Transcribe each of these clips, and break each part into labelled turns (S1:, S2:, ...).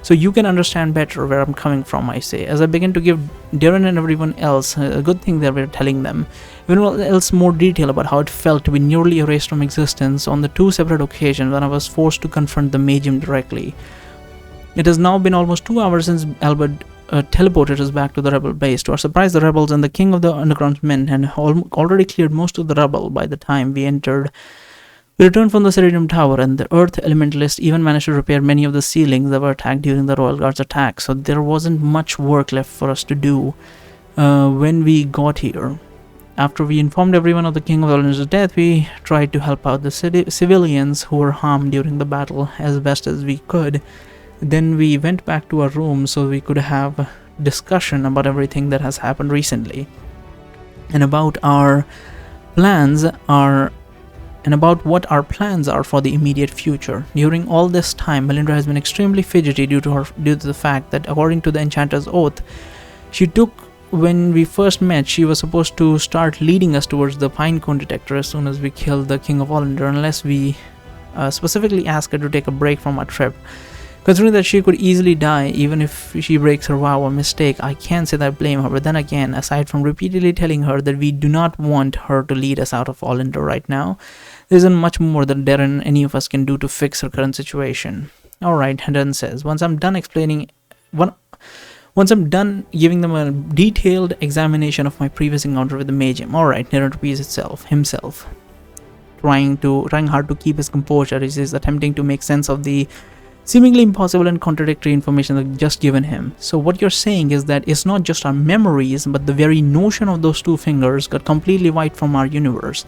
S1: so you can understand better where I'm coming from, I say, as I begin to give Darren and everyone else a good thing that we're telling them, everyone else more detail about how it felt to be nearly erased from existence on the 2 separate occasions when I was forced to confront the Magium directly. It has now been almost 2 hours since Albert teleported us back to the rebel base. To our surprise, the rebels and the king of the underground men had already cleared most of the rubble by the time we entered. We returned from the Ceridium Tower, and the Earth Elementalist even managed to repair many of the ceilings that were attacked during the Royal Guard's attack, so there wasn't much work left for us to do when we got here. After we informed everyone of the King of the Island's death, we tried to help out the civilians who were harmed during the battle as best as we could. Then we went back to our room so we could have discussion about everything that has happened recently, and about our plans are and about what our plans are for the immediate future. During all this time, Melinda has been extremely fidgety due to the fact that, according to the Enchanter's oath she took when we first met, she was supposed to start leading us towards the Pinecone detector as soon as we killed the King of Olander, unless we specifically ask her to take a break from our trip. Considering that she could easily die even if she breaks her vow or mistake, I can't say that I blame her, but then again, aside from repeatedly telling her that we do not want her to lead us out of Olander right now, there isn't much more that Darren and any of us can do to fix her current situation. Alright, Darren says, once I'm done giving them a detailed examination of my previous encounter with the Magium. Alright, Darren repeats himself. Trying hard to keep his composure, he is attempting to make sense of the seemingly impossible and contradictory information that just given him. So what you're saying is that it's not just our memories, but the very notion of those 2 fingers got completely wiped from our universe.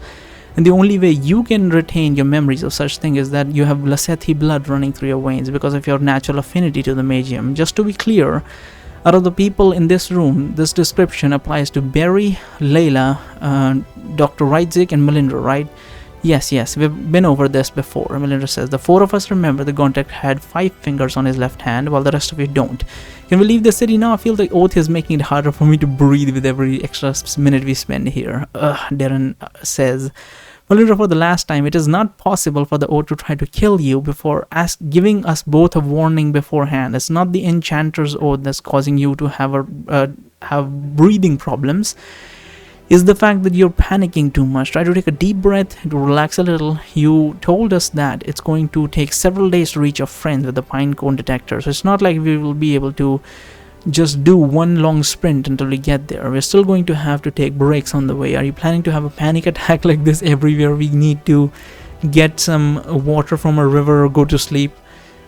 S1: And the only way you can retain your memories of such thing is that you have Lasethi blood running through your veins because of your natural affinity to the Magium. Just to be clear, out of the people in this room, this description applies to Barry, Layla, Dr. Reitzik, and Melinda, right? Yes, we've been over this before. Melinda says, the 4 of us remember the contact had 5 fingers on his left hand, while the rest of you don't. Can we leave the city now? I feel the oath is making it harder for me to breathe with every extra minute we spend here. Darren says, Melinda, for the last time, it is not possible for the oath to try to kill you before giving us both a warning beforehand. It's not the Enchanter's oath that's causing you to have breathing problems. Is the fact that you're panicking too much. Try to take a deep breath, to relax a little. You told us that it's going to take several days to reach your friends with the Pinecone detector, so it's not like we will be able to just do one long sprint until we get there. We're still going to have to take breaks on the way. Are you planning to have a panic attack like this everywhere we need to get some water from a river or go to sleep?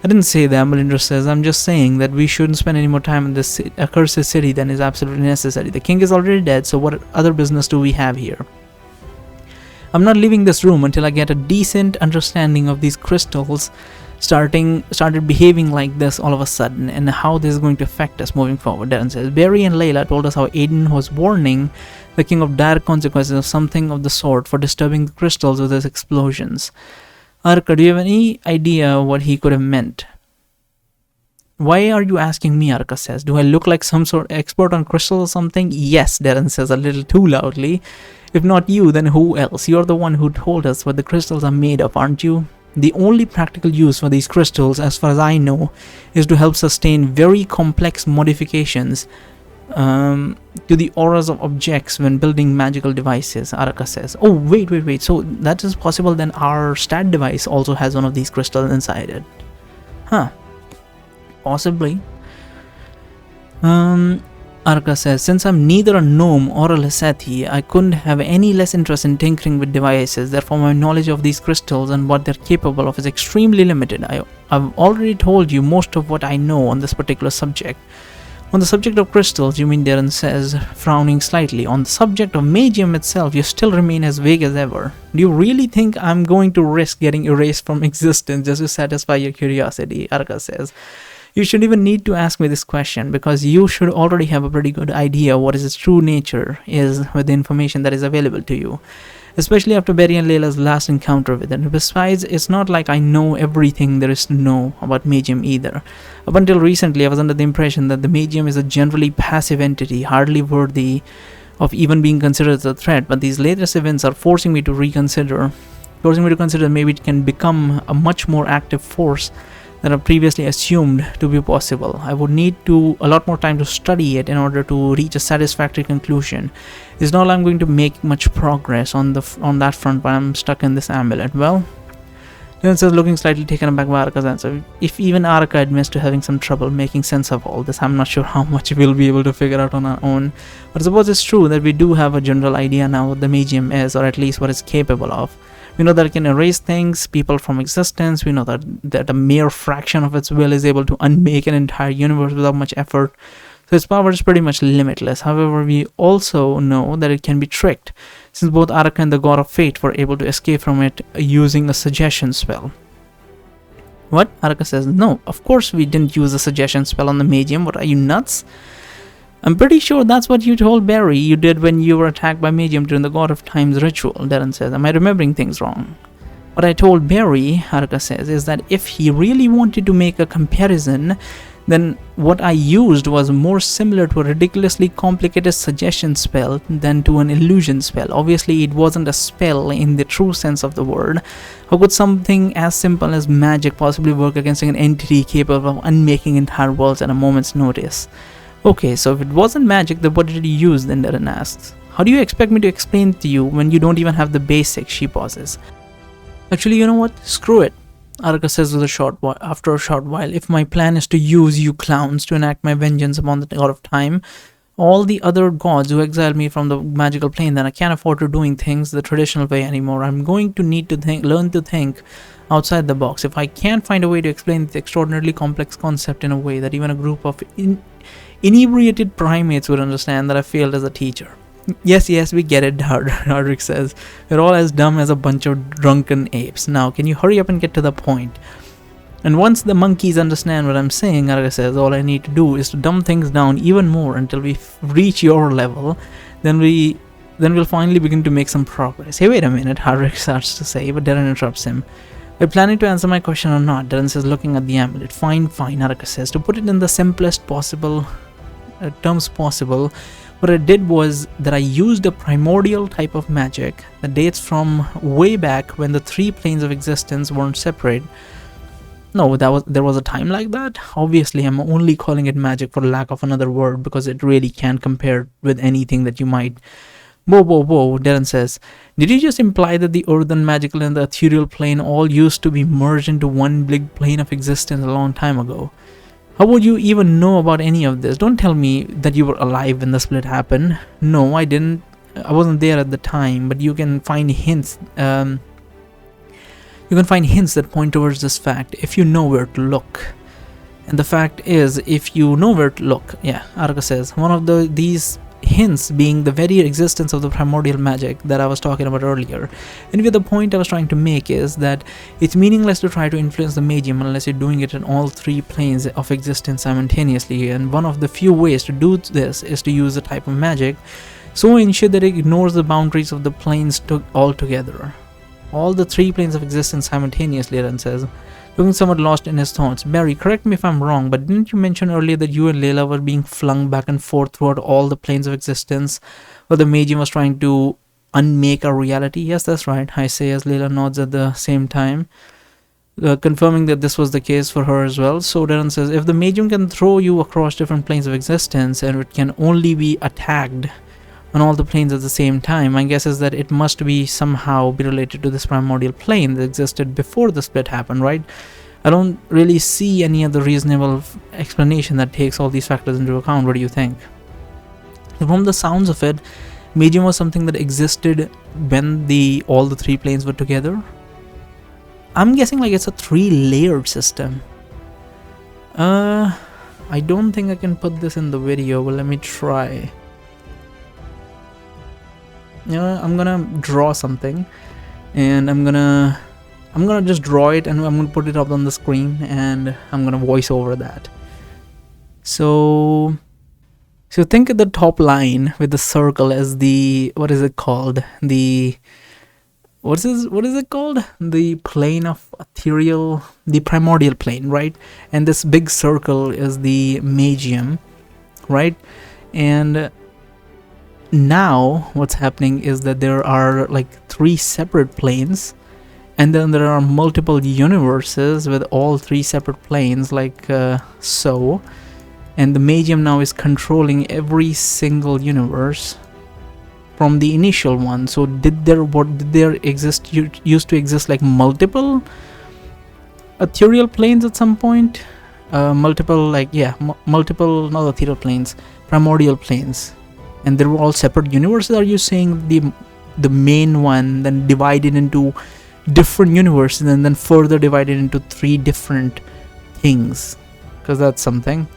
S1: I didn't say that, Melinda says. I'm just saying that we shouldn't spend any more time in this accursed city than is absolutely necessary. The king is already dead, so what other business do we have here? I'm not leaving this room until I get a decent understanding of these crystals started behaving like this all of a sudden, and how this is going to affect us moving forward. Darren says, Barry and Layla told us how Aiden was warning the king of dire consequences of something of the sort for disturbing the crystals with his explosions. Arka, do you have any idea what he could have meant? Why are you asking me? Arka says. Do I look like some sort of expert on crystals or something? Yes, Darren says a little too loudly. If not you, then who else? You're the one who told us what the crystals are made of, aren't you? The only practical use for these crystals, as far as I know, is to help sustain very complex modifications to the auras of objects when building magical devices, Araka says. Oh, wait. So that is possible then our stat device also has one of these crystals inside it. Huh. Possibly. Araka says, since I'm neither a gnome or a Lasethi, I couldn't have any less interest in tinkering with devices. Therefore, my knowledge of these crystals and what they're capable of is extremely limited. I've already told you most of what I know on this particular subject. On the subject of crystals, you mean, Darren says, frowning slightly. On the subject of Magium itself, you still remain as vague as ever. Do you really think I'm going to risk getting erased from existence just to satisfy your curiosity? Araka says. You should even need to ask me this question, because you should already have a pretty good idea what its true nature is with the information that is available to you, especially after Barry and Layla's last encounter with it. Besides, it's not like I know everything there is to know about Magium either. Up until recently, I was under the impression that the Magium is a generally passive entity, hardly worthy of even being considered as a threat, but these latest events are forcing me to consider maybe it can become a much more active force that I previously assumed to be possible. I would need a lot more time to study it in order to reach a satisfactory conclusion. It's not like I'm going to make much progress on that front, but I'm stuck in this amulet. Well, Dylan says, looking slightly taken aback by Araka's answer. If even Araka admits to having some trouble making sense of all this, I'm not sure how much we'll be able to figure out on our own. But I suppose it's true that we do have a general idea now what the Magium is, or at least what it's capable of. We know that it can erase things, people from existence. We know that a mere fraction of its will is able to unmake an entire universe without much effort. So its power is pretty much limitless. However, we also know that it can be tricked, since both Araka and the God of Fate were able to escape from it using a suggestion spell. What? Araka says, no, of course we didn't use a suggestion spell on the Magium. What, are you nuts? I'm pretty sure that's what you told Barry you did when you were attacked by Magium during the God of Time's ritual, Darren says. Am I remembering things wrong? What I told Barry, Araka says, is that if he really wanted to make a comparison, then what I used was more similar to a ridiculously complicated suggestion spell than to an illusion spell. Obviously, it wasn't a spell in the true sense of the word. How could something as simple as magic possibly work against an entity capable of unmaking entire worlds at a moment's notice? Okay, so if it wasn't magic, then what did you use, then Darren asks. How do you expect me to explain it to you when you don't even have the basics, she pauses. Actually, you know what? Screw it, Araka says after a short while. If my plan is to use you clowns to enact my vengeance upon the God of Time, all the other gods who exiled me from the magical plane, then I can't afford to doing things the traditional way anymore. I'm going to need to learn to think outside the box. If I can't find a way to explain this extraordinarily complex concept in a way that even a group of inebriated primates would understand, that I failed as a teacher. Yes, we get it, Hardrick says. We're all as dumb as a bunch of drunken apes. Now, can you hurry up and get to the point? And once the monkeys understand what I'm saying, Araka says, all I need to do is to dumb things down even more until we reach your level. Then we'll finally begin to make some progress. Hey, wait a minute, Hardrick starts to say, but Darren interrupts him. Are you planning to answer my question or not? Darren says, looking at the amulet. Fine, Araka says. To put it in the simplest possible terms possible, what I did was that I used a primordial type of magic that dates from way back when the three planes of existence weren't separate. No, there was a time like that? Obviously, I'm only calling it magic for lack of another word, because it really can't compare with anything that you might... Whoa, Darren says. Did you just imply that the earthen, magical, and the ethereal plane all used to be merged into one big plane of existence a long time ago? How would you even know about any of this? Don't tell me that you were alive when the split happened. No, I didn't. I wasn't there at the time, but you can find hints. You can find hints that point towards this fact if you know where to look. And the fact is, if you know where to look, Araka says, one of these hints being the very existence of the primordial magic that I was talking about earlier. Anyway, the point I was trying to make is that it's meaningless to try to influence the Magium unless you're doing it in all three planes of existence simultaneously, and one of the few ways to do this is to use a type of magic so ensure that it ignores the boundaries of the planes altogether. All the three planes of existence simultaneously, Aaron says, looking somewhat lost in his thoughts. Barry, correct me if I'm wrong, but didn't you mention earlier that you and Layla were being flung back and forth throughout all the planes of existence, where the Magium was trying to unmake our reality? Yes, that's right, I say as Layla nods at the same time, confirming that this was the case for her as well. So Darren says, if the Magium can throw you across different planes of existence, and it can only be attacked on all the planes at the same time, my guess is that it must be somehow be related to this primordial plane that existed before the split happened, right? I don't really see any other reasonable explanation that takes all these factors into account. What do you think? From the sounds of it, Magium was something that existed when all the three planes were together. I'm guessing like it's a 3-layered system. I don't think I can put this in the video, but let me try. I'm gonna draw something, and I'm gonna just draw it, and I'm gonna put it up on the screen, and I'm gonna voice over that. So think of the top line with the circle as the, what is it called? What is it called? The plane of ethereal, the primordial plane, right? And this big circle is the Magium, right? And now what's happening is that there are like 3 separate planes, and then there are multiple universes with all three separate planes, like so. And the Magium now is controlling every single universe from the initial one. So did there used to exist like multiple ethereal planes at some point? Multiple, like, yeah, multiple, not ethereal planes, primordial planes, and they were all separate universes. Are you saying the main one then divided into different universes and then further divided into three different things? Because that's something.